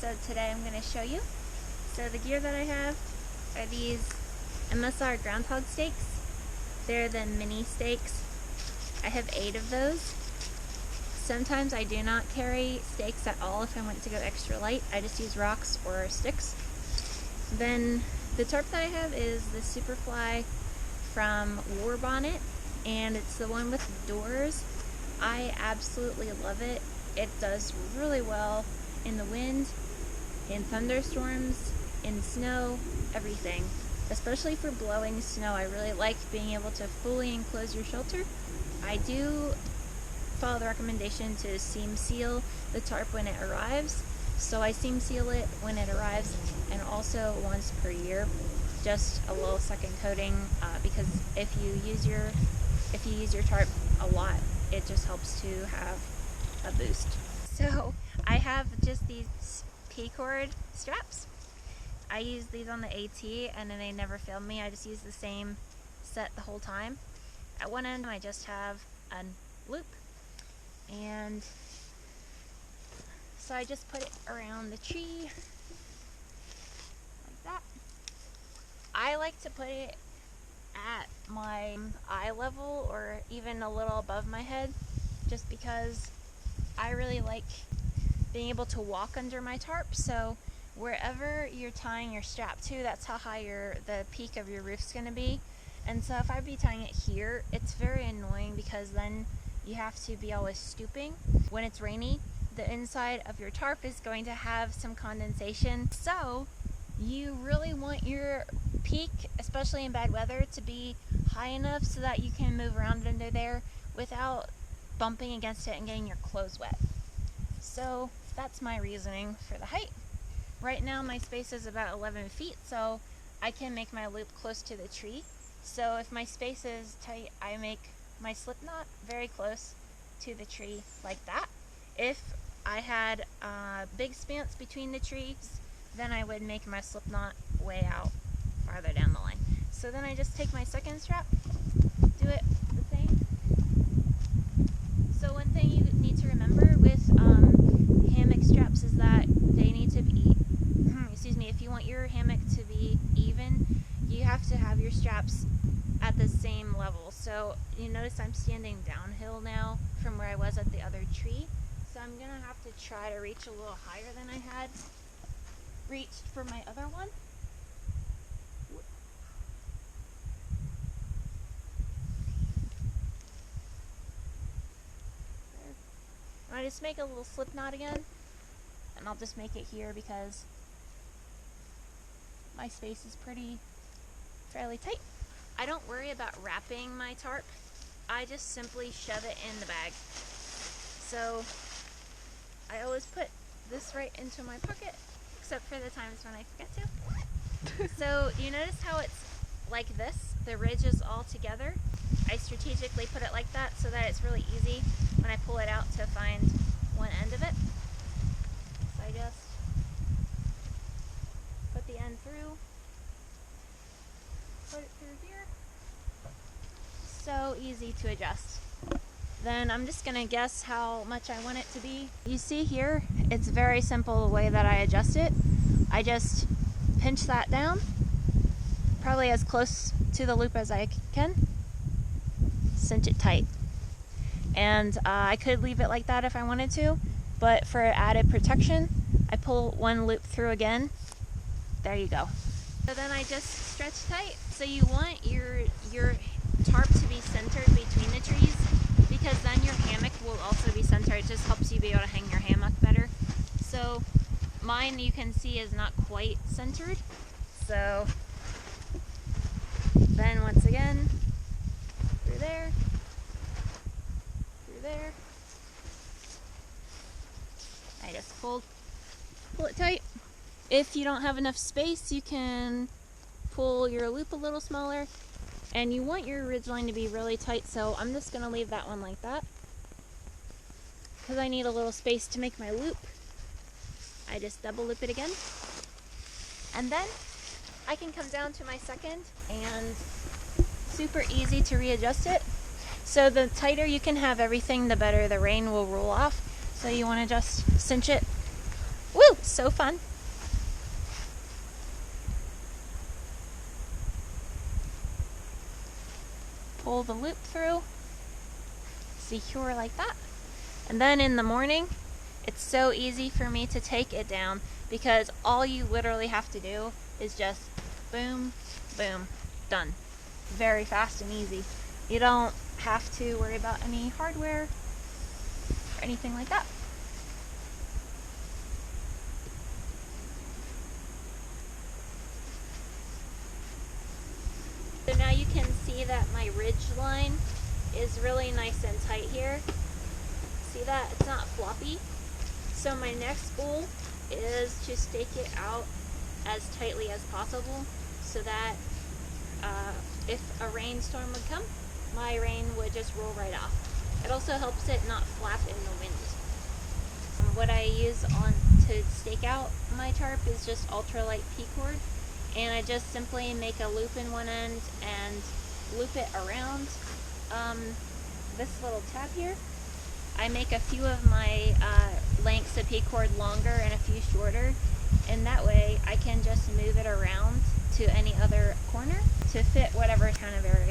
So today I'm going to show you. So the gear that I have are these MSR Groundhog Stakes. They're the mini stakes. I have 8 of those. Sometimes I do not carry stakes at all if I want to go extra light. I just use rocks or sticks. Then the tarp that I have is the Superfly from Warbonnet, and it's the one with doors. I absolutely love it. It does really well in the wind, in thunderstorms, in snow, everything. Especially for blowing snow, I really like being able to fully enclose your shelter. I do follow the recommendation to seam seal the tarp when it arrives. So I seam seal it when it arrives, and also once per year, just a little second coating, because if you use your tarp a lot, it just helps to have a boost. So I have just these P-cord straps. I use these on the AT and then they never fail me. I just use the same set the whole time. At one end I just have a loop, and so I just put it around the tree like that. I like to put it at my eye level or even a little above my head, just because I really like being able to walk under my tarp. So wherever you're tying your strap to, that's how high the peak of your roof's going to be. And so if I be tying it here, it's very annoying because then you have to be always stooping. When it's rainy, the inside of your tarp is going to have some condensation. So you really want your peak, especially in bad weather, to be high enough so that you can move around under there without bumping against it and getting your clothes wet. So that's my reasoning for the height. Right now my space is about 11 feet, so I can make my loop close to the tree. So if my space is tight, I make my slip knot very close to the tree like that. If I had a big spans between the trees, then I would make my slip knot way out farther down the line. So then I just take my second strap, do it the same. So one thing you need to remember with hammock straps is that they need to be, if you want your hammock to be even, you have to have your straps at the same level. So you notice I'm standing downhill now from where I was at the other tree. So I'm gonna have to try to reach a little higher than I had reached for my other one. I just make a little slip knot again, and I'll just make it here because my space is fairly tight. I don't worry about wrapping my tarp. I just simply shove it in the bag. So I always put this right into my pocket, except for the times when I forget to. So you notice how it's like this? The ridge is all together. I strategically put it like that so that it's really easy when I pull it out to find one end of it. So I just put the end through, put it through here. So easy to adjust. Then I'm just gonna guess how much I want it to be. You see here, it's very simple the way that I adjust it. I just pinch that down, probably as close to the loop as I can, cinch it tight. And I could leave it like that if I wanted to, but for added protection, I pull one loop through again. There you go. So then I just stretch tight. So you want your tarp to be centered between the trees, because then your hammock will also be centered. It just helps you be able to hang your hammock better. So mine, you can see, is not quite centered. So then once again, through there, through there. I just pull it tight. If you don't have enough space, you can pull your loop a little smaller. And you want your ridgeline to be really tight, so I'm just going to leave that one like that, because I need a little space to make my loop. I just double loop it again. And then I can come down to my second, and super easy to readjust it. So the tighter you can have everything, the better the rain will roll off. So you want to just cinch it. Woo! So fun. Pull the loop through, secure like that. And then in the morning, it's so easy for me to take it down because all you literally have to do is just boom, boom, done. Very fast and easy. You don't have to worry about any hardware or anything like that. So now you can see that my ridge line is really nice and tight here. See that? It's not floppy. So my next goal is to stake it out as tightly as possible so that if a rainstorm would come, my rain would just roll right off. It also helps it not flap in the wind. What I use to stake out my tarp is just ultralite P-cord, and I just simply make a loop in one end and loop it around this little tab here. I make a few of my lengths of P-cord longer and a few shorter, and that way I can just move it around to any other corner to fit whatever kind of area